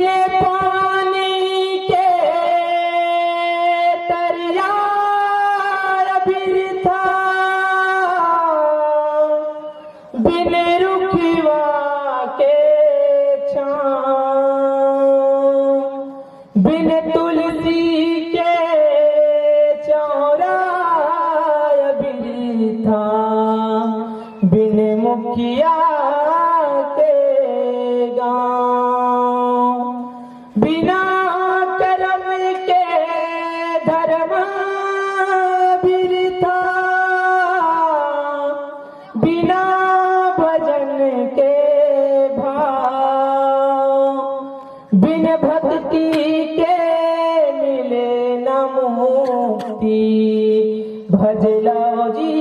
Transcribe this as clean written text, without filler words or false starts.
पानी के दरिया भी था, बिन रुखवा के छाँव, बिन तुलसी के चौराय भी था, बिन मुखिया के गाँव, बिना कर्म के धर्म भी था, बिना भजन के भाव, बिन भक्ति के मिले न मुक्ति, भज लो जी